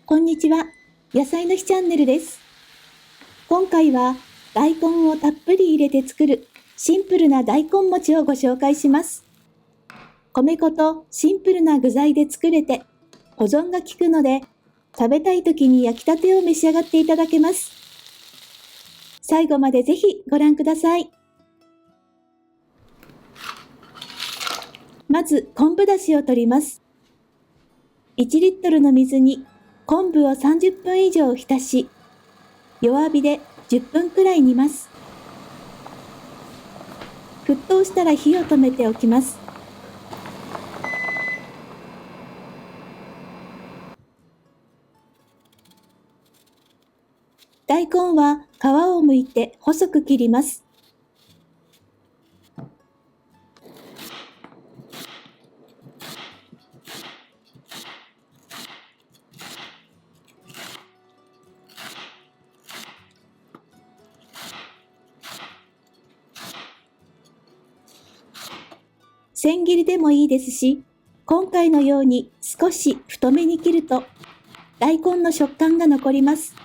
こんにちは。野菜の日チャンネルです。今回は大根をたっぷり入れて作るシンプルな大根餅をご紹介します。米粉とシンプルな具材で作れて保存が効くので、食べたい時に焼きたてを召し上がっていただけます。最後までぜひご覧ください。まず昆布だしを取ります。1リットルの水に昆布を30分以上浸し、弱火で10分くらい煮ます。沸騰したら火を止めておきます。大根は皮を剥いて細く切ります。千切りでもいいですし、今回のように少し太めに切ると大根の食感が残ります。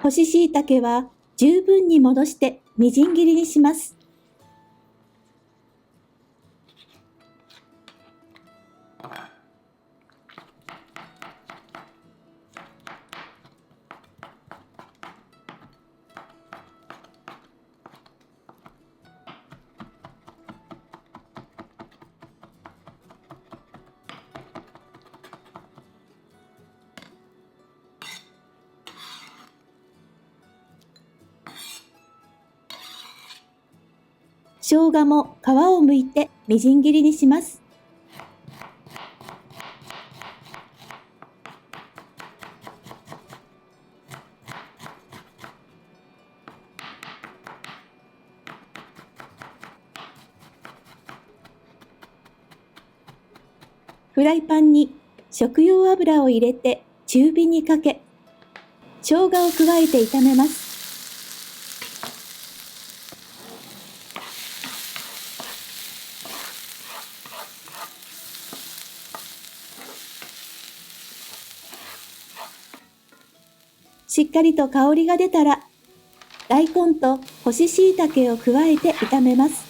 干し椎茸は十分に戻してみじん切りにします。生姜も皮を剥いてみじん切りにします。フライパンに食用油を入れて中火にかけ、生姜を加えて炒めます。しっかりと香りが出たら、大根と干し椎茸を加えて炒めます。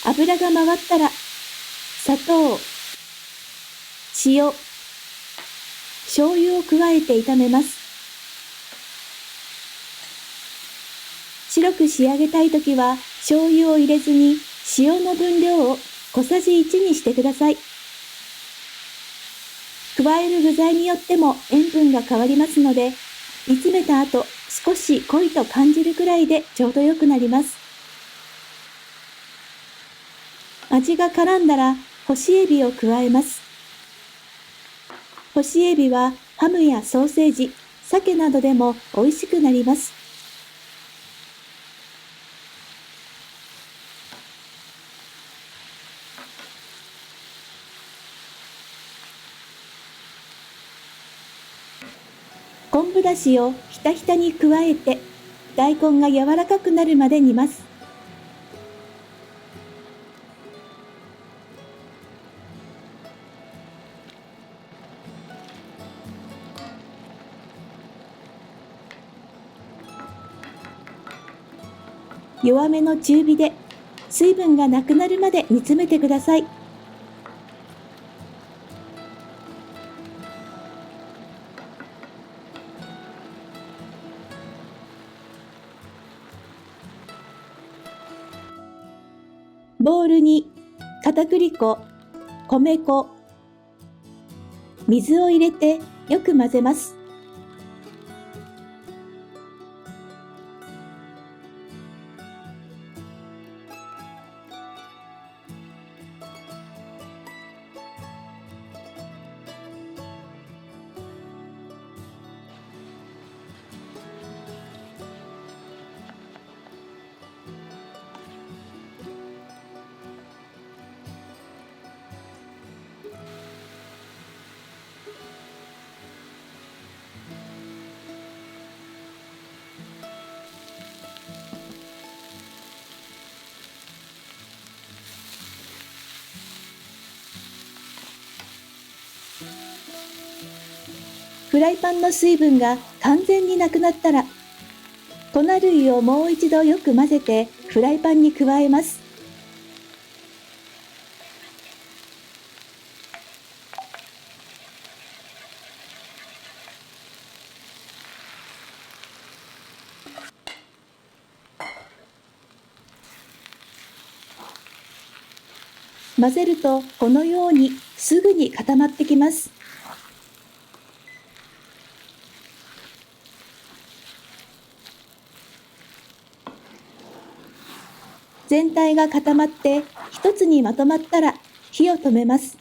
油が回ったら、砂糖、塩、醤油を加えて炒めます。白く仕上げたいときは、醤油を入れずに塩の分量を小さじ1にしてください。加える具材によっても塩分が変わりますので、煮詰めた後、少し濃いと感じるくらいでちょうどよくなります。味が絡んだら干しエビを加えます。干しエビはハムやソーセージ、鮭などでも美味しくなります。昆布だしをひたひたに加えて、大根が柔らかくなるまで煮ます。弱めの中火で水分がなくなるまで煮詰めてください。ボウルに片栗粉、米粉、水を入れてよく混ぜます。フライパンの水分が完全になくなったら、粉類をもう一度よく混ぜてフライパンに加えます。混ぜるとこのようにすぐに固まってきます。全体が固まって一つにまとまったら火を止めます。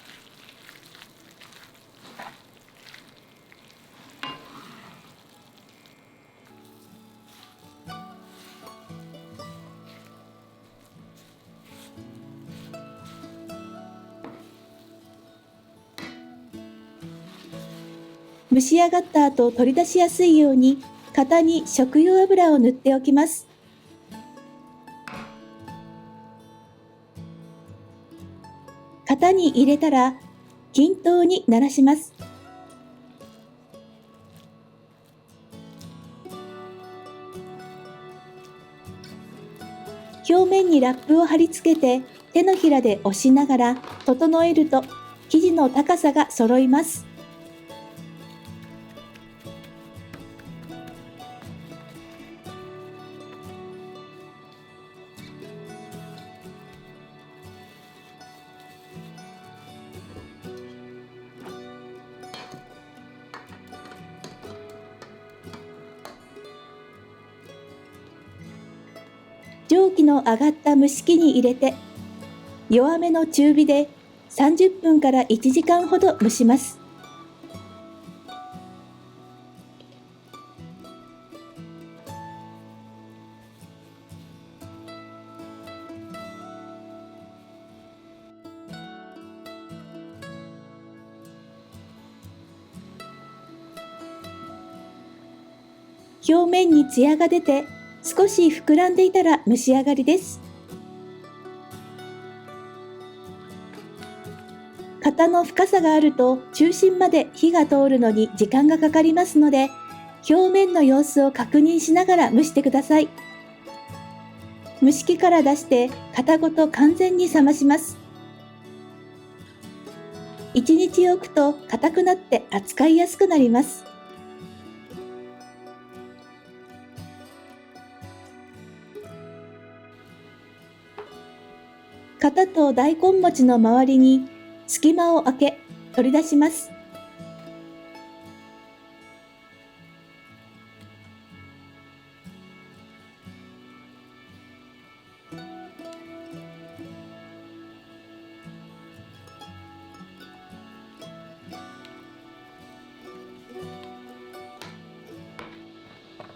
蒸し上がった後取り出しやすいように型に食用油を塗っておきます。型に入れたら均等にならします。表面にラップを貼り付けて手のひらで押しながら整えると生地の高さが揃います。蒸気の上がった蒸し器に入れて、弱めの中火で30分から1時間ほど蒸します。表面にツヤが出て少し膨らんでいたら蒸し上がりです。型の深さがあると中心まで火が通るのに時間がかかりますので、表面の様子を確認しながら蒸してください。蒸し器から出して型ごと完全に冷まします。1日置くと硬くなって扱いやすくなります。型と大根餅の周りに隙間を空け取り出します。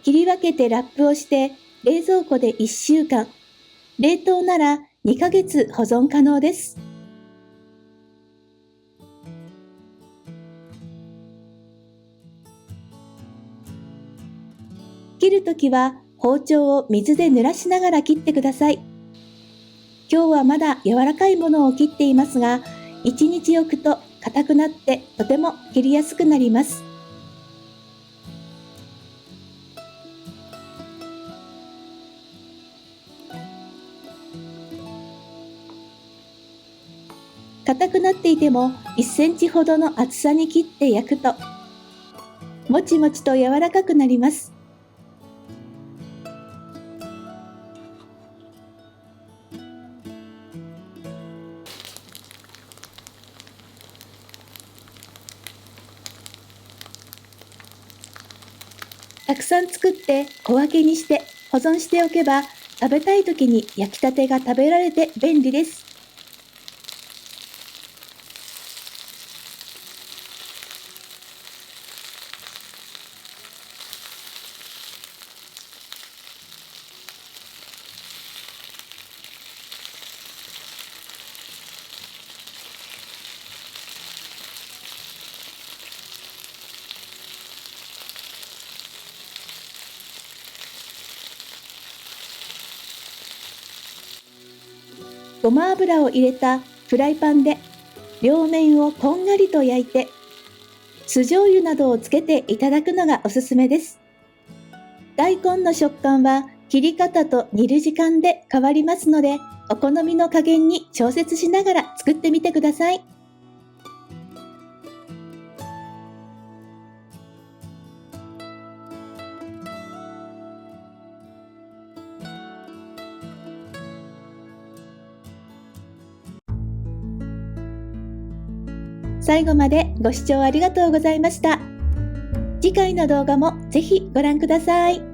切り分けてラップをして冷蔵庫で1週間、冷凍なら2ヶ月保存可能です。切るときは包丁を水で濡らしながら切ってください。今日はまだ柔らかいものを切っていますが、1日置くと硬くなってとても切りやすくなります。硬くなっていても1センチほどの厚さに切って焼くと、もちもちと柔らかくなります。たくさん作って小分けにして保存しておけば、食べたい時に焼きたてが食べられて便利です。ごま油を入れたフライパンで両面をこんがりと焼いて、酢醤油などをつけていただくのがおすすめです。大根の食感は切り方と煮る時間で変わりますので、お好みの加減に調節しながら作ってみてください。最後までご視聴ありがとうございました。次回の動画もぜひご覧ください。